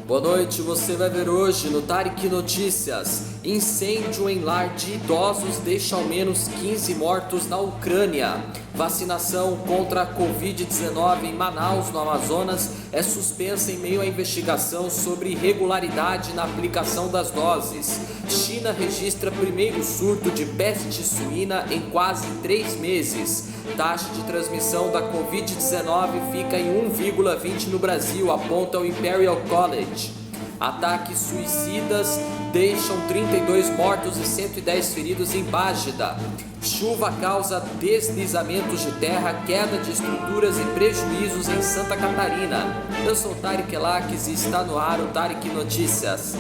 Boa noite, você vai ver hoje no Tarek Notícias. Incêndio em lar de idosos deixa ao menos 15 mortos na Ucrânia. Vacinação contra a Covid-19 em Manaus, no Amazonas, é suspensa em meio à investigação sobre irregularidade na aplicação das doses. China registra primeiro surto de peste suína em quase 3 meses. Taxa de transmissão da Covid-19 fica em 1,20 no Brasil, aponta o Imperial College. Ataques suicidas deixam 32 mortos e 110 feridos em Bágida. Chuva causa deslizamentos de terra, queda de estruturas e prejuízos em Santa Catarina. Eu sou o Tarek Elaques e está no ar o Tarek Notícias.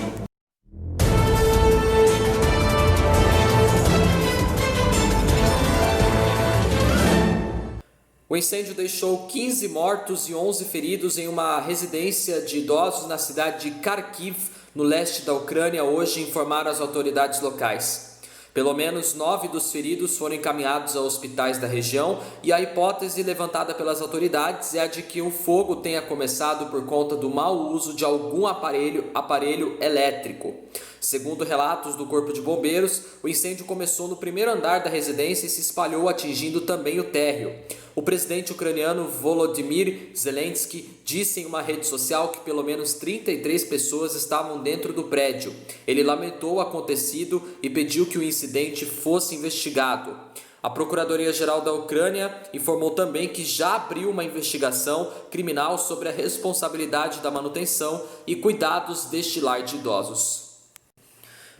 O incêndio deixou 15 mortos e 11 feridos em uma residência de idosos na cidade de Kharkiv, no leste da Ucrânia, hoje, informaram as autoridades locais. Pelo menos 9 dos feridos foram encaminhados a hospitais da região e a hipótese levantada pelas autoridades é a de que o fogo tenha começado por conta do mau uso de algum aparelho elétrico. Segundo relatos do Corpo de Bombeiros, o incêndio começou no primeiro andar da residência e se espalhou, atingindo também o térreo. O presidente ucraniano Volodymyr Zelensky disse em uma rede social que pelo menos 33 pessoas estavam dentro do prédio. Ele lamentou o acontecido e pediu que o incidente fosse investigado. A Procuradoria-Geral da Ucrânia informou também que já abriu uma investigação criminal sobre a responsabilidade da manutenção e cuidados deste lar de idosos.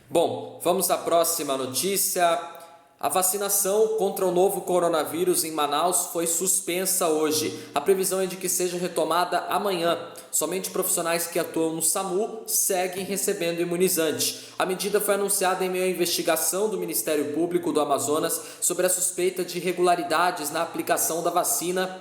Bom, vamos à próxima notícia. A vacinação contra o novo coronavírus em Manaus foi suspensa hoje. A previsão é de que seja retomada amanhã. Somente profissionais que atuam no SAMU seguem recebendo imunizante. A medida foi anunciada em meio à investigação do Ministério Público do Amazonas sobre a suspeita de irregularidades na aplicação da vacina,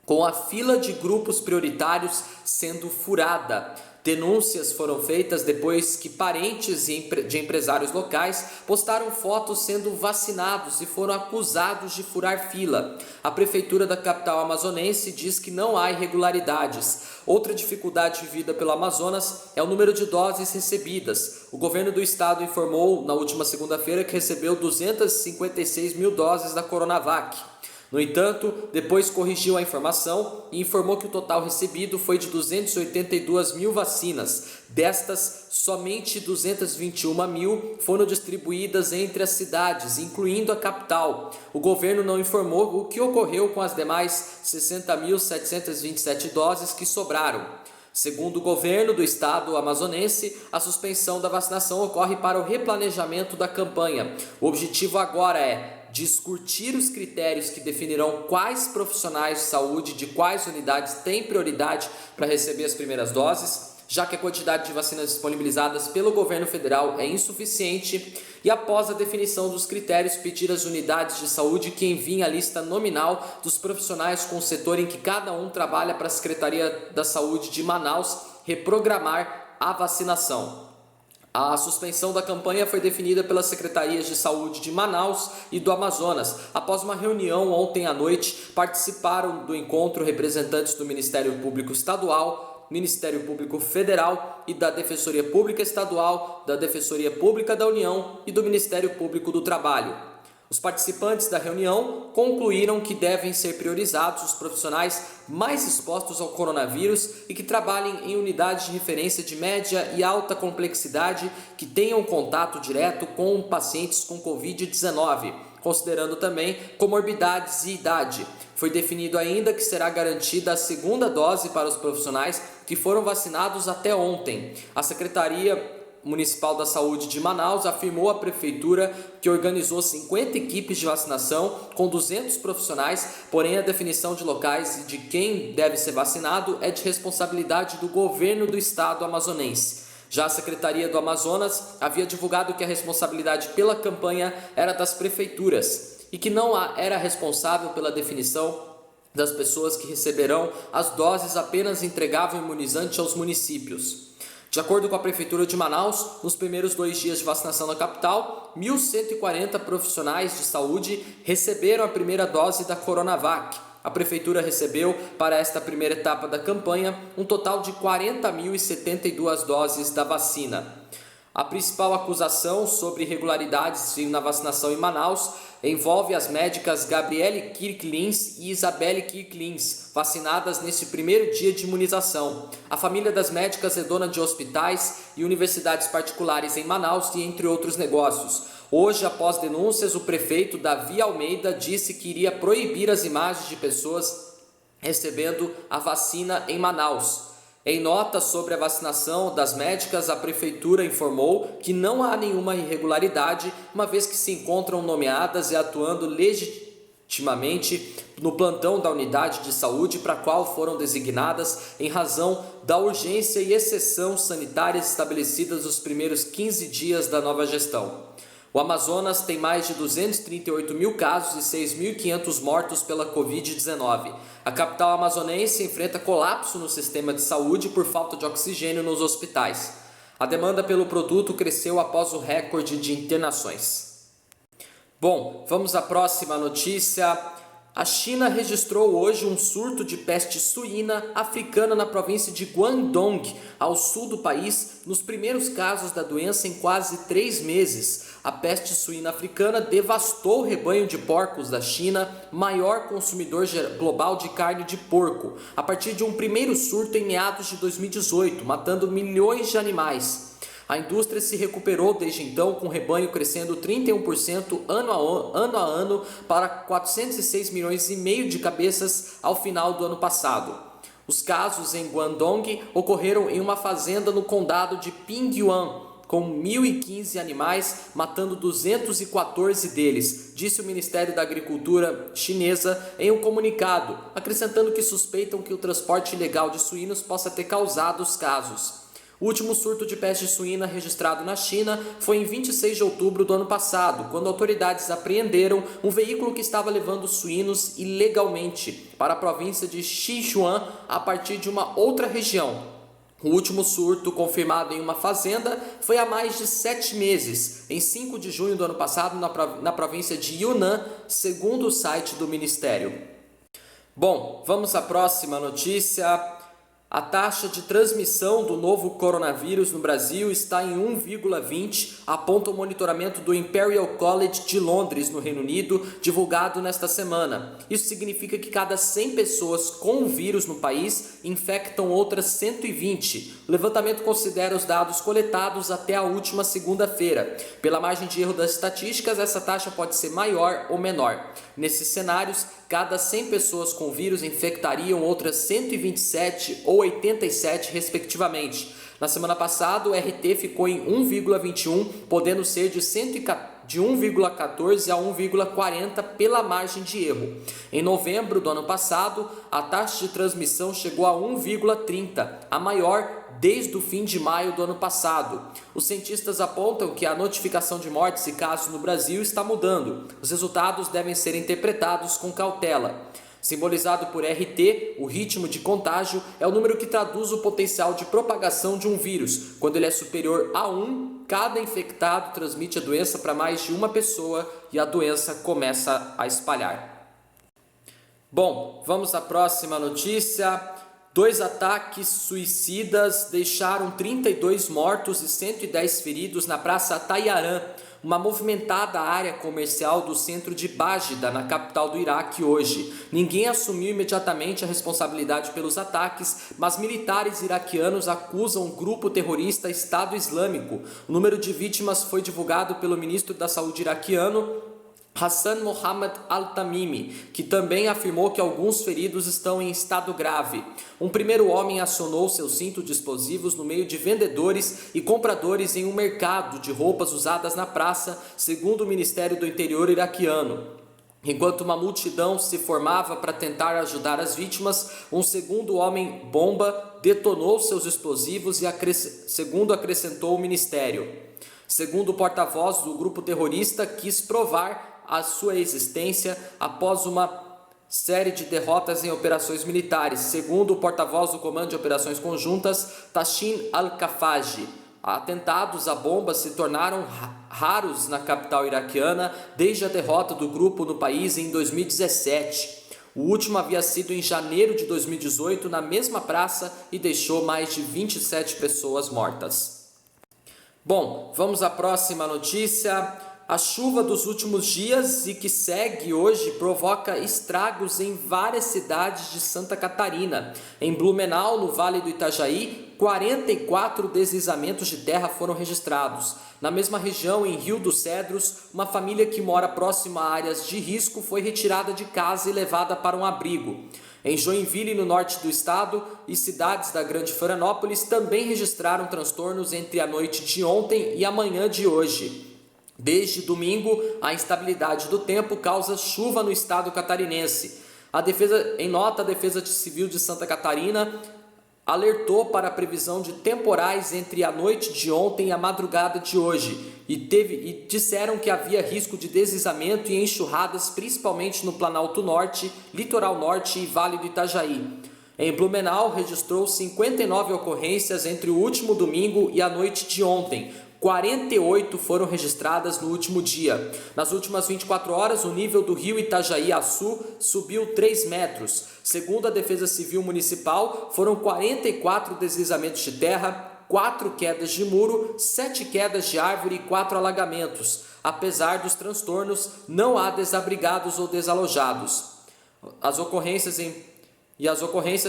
com a fila de grupos prioritários sendo furada. Denúncias foram feitas depois que parentes de empresários locais postaram fotos sendo vacinados e foram acusados de furar fila. A prefeitura da capital amazonense diz que não há irregularidades. Outra dificuldade vivida pelo Amazonas é o número de doses recebidas. O governo do estado informou na última segunda-feira que recebeu 256 mil doses da Coronavac. No entanto, depois corrigiu a informação e informou que o total recebido foi de 282 mil vacinas. Destas, somente 221 mil foram distribuídas entre as cidades, incluindo a capital. O governo não informou o que ocorreu com as demais 60.727 doses que sobraram. Segundo o governo do estado amazonense, a suspensão da vacinação ocorre para o replanejamento da campanha. O objetivo agora é discutir os critérios que definirão quais profissionais de saúde de quais unidades têm prioridade para receber as primeiras doses, já que a quantidade de vacinas disponibilizadas pelo governo federal é insuficiente, e após a definição dos critérios, pedir às unidades de saúde que enviem a lista nominal dos profissionais com o setor em que cada um trabalha para a Secretaria da Saúde de Manaus reprogramar a vacinação. A suspensão da campanha foi definida pelas Secretarias de Saúde de Manaus e do Amazonas. Após uma reunião ontem à noite, participaram do encontro representantes do Ministério Público Estadual, Ministério Público Federal e da Defensoria Pública Estadual, da Defensoria Pública da União e do Ministério Público do Trabalho. Os participantes da reunião concluíram que devem ser priorizados os profissionais mais expostos ao coronavírus e que trabalhem em unidades de referência de média e alta complexidade que tenham contato direto com pacientes com Covid-19, considerando também comorbidades e idade. Foi definido ainda que será garantida a segunda dose para os profissionais que foram vacinados até ontem. A Secretaria Municipal da Saúde de Manaus afirmou à prefeitura que organizou 50 equipes de vacinação com 200 profissionais, porém a definição de locais e de quem deve ser vacinado é de responsabilidade do governo do estado amazonense. Já a Secretaria do Amazonas havia divulgado que a responsabilidade pela campanha era das prefeituras e que não era responsável pela definição das pessoas que receberão as doses, apenas entregavam o imunizante aos municípios. De acordo com a Prefeitura de Manaus, nos primeiros 2 dias de vacinação na capital, 1.140 profissionais de saúde receberam a primeira dose da Coronavac. A prefeitura recebeu, para esta primeira etapa da campanha, um total de 40.072 doses da vacina. A principal acusação sobre irregularidades na vacinação em Manaus envolve as médicas Gabriele Kirklins e Isabelle Kirklins, vacinadas neste primeiro dia de imunização. A família das médicas é dona de hospitais e universidades particulares em Manaus e entre outros negócios. Hoje, após denúncias, o prefeito Davi Almeida disse que iria proibir as imagens de pessoas recebendo a vacina em Manaus. Em nota sobre a vacinação das médicas, a prefeitura informou que não há nenhuma irregularidade, uma vez que se encontram nomeadas e atuando legitimamente no plantão da unidade de saúde para a qual foram designadas em razão da urgência e exceção sanitárias estabelecidas nos primeiros 15 dias da nova gestão. O Amazonas tem mais de 238 mil casos e 6.500 mortos pela Covid-19. A capital amazonense enfrenta colapso no sistema de saúde por falta de oxigênio nos hospitais. A demanda pelo produto cresceu após o recorde de internações. Bom, vamos à próxima notícia. A China registrou hoje um surto de peste suína africana na província de Guangdong, ao sul do país, nos primeiros casos da doença em quase 3 meses. A peste suína africana devastou o rebanho de porcos da China, maior consumidor global de carne de porco, a partir de um primeiro surto em meados de 2018, matando milhões de animais. A indústria se recuperou desde então, com o rebanho crescendo 31% ano a ano para 406 milhões e meio de cabeças ao final do ano passado. Os casos em Guangdong ocorreram em uma fazenda no condado de Pingyuan, com 1.015 animais, matando 214 deles, disse o Ministério da Agricultura chinesa em um comunicado, acrescentando que suspeitam que o transporte ilegal de suínos possa ter causado os casos. O último surto de peste suína registrado na China foi em 26 de outubro do ano passado, quando autoridades apreenderam um veículo que estava levando suínos ilegalmente para a província de Sichuan a partir de uma outra região. O último surto confirmado em uma fazenda foi há mais de 7 meses, em 5 de junho do ano passado, na província de Yunnan, segundo o site do Ministério. Bom, vamos à próxima notícia. A taxa de transmissão do novo coronavírus no Brasil está em 1,20, aponta o monitoramento do Imperial College de Londres, no Reino Unido, divulgado nesta semana. Isso significa que cada 100 pessoas com o vírus no país infectam outras 120. O levantamento considera os dados coletados até a última segunda-feira. Pela margem de erro das estatísticas, essa taxa pode ser maior ou menor. Nesses cenários, cada 100 pessoas com vírus infectariam outras 127 ou 87, respectivamente. Na semana passada, o RT ficou em 1,21, podendo ser de 1,14 a 1,40 pela margem de erro. Em novembro do ano passado, a taxa de transmissão chegou a 1,30, a maior desde o fim de maio do ano passado. Os cientistas apontam que a notificação de mortes e casos no Brasil está mudando. Os resultados devem ser interpretados com cautela. Simbolizado por RT, o ritmo de contágio é o número que traduz o potencial de propagação de um vírus. Quando ele é superior a 1, cada infectado transmite a doença para mais de uma pessoa e a doença começa a espalhar. Bom, vamos à próxima notícia. 2 ataques suicidas deixaram 32 mortos e 110 feridos na Praça Tayarã, uma movimentada área comercial do centro de Bágida, na capital do Iraque, hoje. Ninguém assumiu imediatamente a responsabilidade pelos ataques, mas militares iraquianos acusam o grupo terrorista Estado Islâmico. O número de vítimas foi divulgado pelo ministro da Saúde iraquiano, Hassan Mohammad Al-Tamimi, que também afirmou que alguns feridos estão em estado grave. Um primeiro homem acionou seu cinto de explosivos no meio de vendedores e compradores em um mercado de roupas usadas na praça, segundo o Ministério do Interior iraquiano. Enquanto uma multidão se formava para tentar ajudar as vítimas, um segundo homem-bomba detonou seus explosivos e, segundo acrescentou o Ministério. Segundo o porta-voz do grupo terrorista, quis provar a sua existência após uma série de derrotas em operações militares, segundo o porta-voz do Comando de Operações Conjuntas, Tashin Al-Kafaji. Atentados a bombas se tornaram raros na capital iraquiana desde a derrota do grupo no país em 2017. O último havia sido em janeiro de 2018 na mesma praça e deixou mais de 27 pessoas mortas. Bom, vamos à próxima notícia. A chuva dos últimos dias e que segue hoje provoca estragos em várias cidades de Santa Catarina. Em Blumenau, no Vale do Itajaí, 44 deslizamentos de terra foram registrados. Na mesma região, em Rio dos Cedros, uma família que mora próxima a áreas de risco foi retirada de casa e levada para um abrigo. Em Joinville, no norte do estado, e cidades da Grande Florianópolis também registraram transtornos entre a noite de ontem e a manhã de hoje. Desde domingo, a instabilidade do tempo causa chuva no estado catarinense. Em nota, a Defesa Civil de Santa Catarina alertou para a previsão de temporais entre a noite de ontem e a madrugada de hoje e disseram que havia risco de deslizamento e enxurradas, principalmente no Planalto Norte, Litoral Norte e Vale do Itajaí. Em Blumenau, registrou 59 ocorrências entre o último domingo e a noite de ontem. 48 foram registradas no último dia. Nas últimas 24 horas, o nível do rio Itajaí-Açu subiu 3 metros. Segundo a Defesa Civil Municipal, foram 44 deslizamentos de terra, 4 quedas de muro, 7 quedas de árvore e 4 alagamentos. Apesar dos transtornos, não há desabrigados ou desalojados. As ocorrências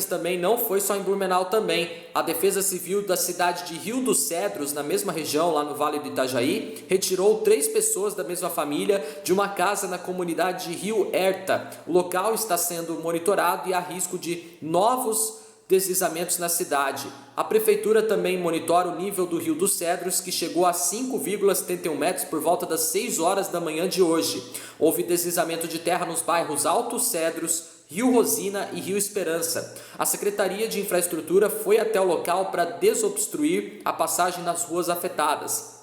também não foi só em Blumenau também. A Defesa Civil da cidade de Rio dos Cedros, na mesma região, lá no Vale do Itajaí, retirou 3 pessoas da mesma família de uma casa na comunidade de Rio Herta. O local está sendo monitorado e há risco de novos deslizamentos na cidade. A prefeitura também monitora o nível do Rio dos Cedros, que chegou a 5,71 metros por volta das 6 horas da manhã de hoje. Houve deslizamento de terra nos bairros Altos Cedros, Rio Rosina e Rio Esperança. A Secretaria de Infraestrutura foi até o local para desobstruir a passagem nas ruas afetadas.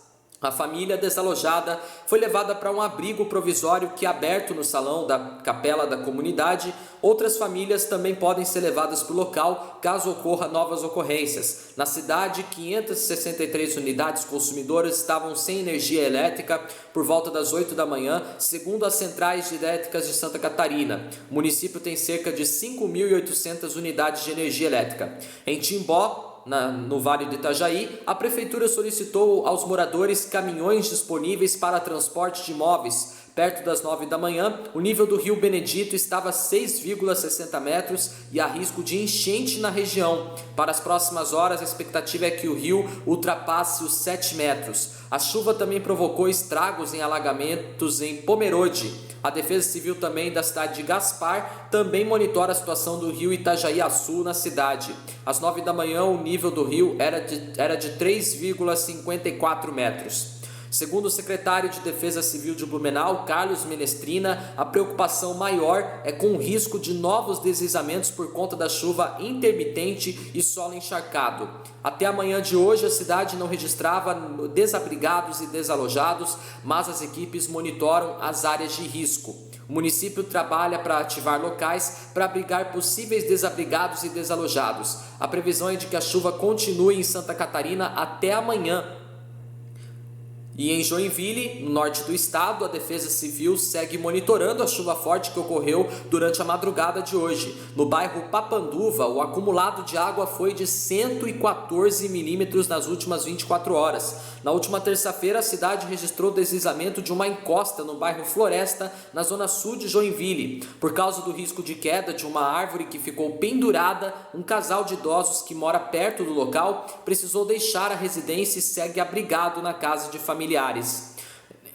A família desalojada foi levada para um abrigo provisório que é aberto no salão da capela da comunidade. Outras famílias também podem ser levadas para o local caso ocorra novas ocorrências. Na cidade, 563 unidades consumidoras estavam sem energia elétrica por volta das 8 da manhã, segundo as centrais elétricas de Santa Catarina. O município tem cerca de 5.800 unidades de energia elétrica. Em Timbó, no Vale do Itajaí, a prefeitura solicitou aos moradores caminhões disponíveis para transporte de imóveis. Perto das 9 da manhã, o nível do rio Benedito estava a 6,60 metros e há risco de enchente na região. Para as próximas horas, a expectativa é que o rio ultrapasse os 7 metros. A chuva também provocou estragos em alagamentos em Pomerode. A Defesa Civil também da cidade de Gaspar também monitora a situação do rio Itajaí-Açu na cidade. Às 9 da manhã, o nível do rio era de 3,54 metros. Segundo o secretário de Defesa Civil de Blumenau, Carlos Menestrina, a preocupação maior é com o risco de novos deslizamentos por conta da chuva intermitente e solo encharcado. Até a manhã de hoje, a cidade não registrava desabrigados e desalojados, mas as equipes monitoram as áreas de risco. O município trabalha para ativar locais para abrigar possíveis desabrigados e desalojados. A previsão é de que a chuva continue em Santa Catarina até amanhã. E em Joinville, no norte do estado, a Defesa Civil segue monitorando a chuva forte que ocorreu durante a madrugada de hoje. No bairro Papanduva, o acumulado de água foi de 114 milímetros nas últimas 24 horas. Na última terça-feira, a cidade registrou deslizamento de uma encosta no bairro Floresta, na zona sul de Joinville. Por causa do risco de queda de uma árvore que ficou pendurada, um casal de idosos que mora perto do local precisou deixar a residência e segue abrigado na casa de familiares.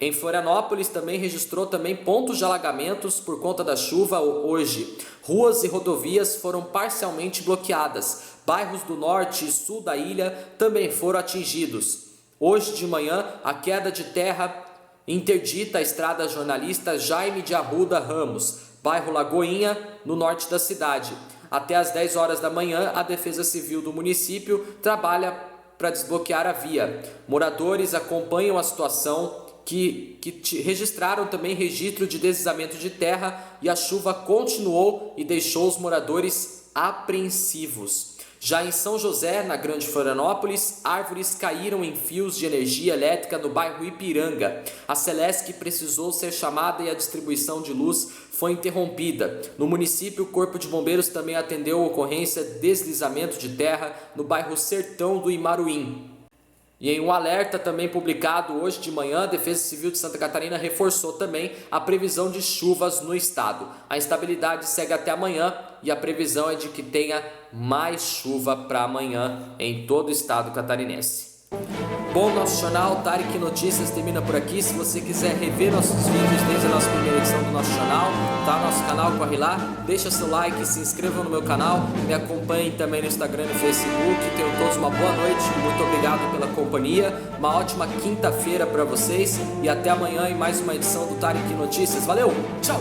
Em Florianópolis também registrou pontos de alagamentos por conta da chuva hoje. Ruas e rodovias foram parcialmente bloqueadas. Bairros do norte e sul da ilha também foram atingidos. Hoje de manhã, a queda de terra interdita a estrada jornalista Jaime de Arruda Ramos, bairro Lagoinha, no norte da cidade. Até às 10 horas da manhã, a Defesa Civil do município trabalha para desbloquear a via. Moradores acompanham a situação que registraram também registro de deslizamento de terra e a chuva continuou e deixou os moradores apreensivos. Já em São José, na Grande Florianópolis, árvores caíram em fios de energia elétrica no bairro Ipiranga. A Celesc precisou ser chamada e a distribuição de luz foi interrompida. No município, o Corpo de Bombeiros também atendeu a ocorrência de deslizamento de terra no bairro Sertão do Imaruim. E em um alerta também publicado hoje de manhã, a Defesa Civil de Santa Catarina reforçou também a previsão de chuvas no estado. A instabilidade segue até amanhã e a previsão é de que tenha mais chuva para amanhã em todo o estado catarinense. Bom, nosso jornal Tarek Notícias termina por aqui. Se você quiser rever nossos vídeos desde a nossa primeira edição do nosso jornal, tá? Nosso canal, corre lá, deixa seu like, se inscreva no meu canal, me acompanhem também no Instagram e no Facebook. Tenham todos uma boa noite, muito obrigado pela companhia, uma ótima quinta-feira para vocês e até amanhã em mais uma edição do Tarek Notícias. Valeu, tchau!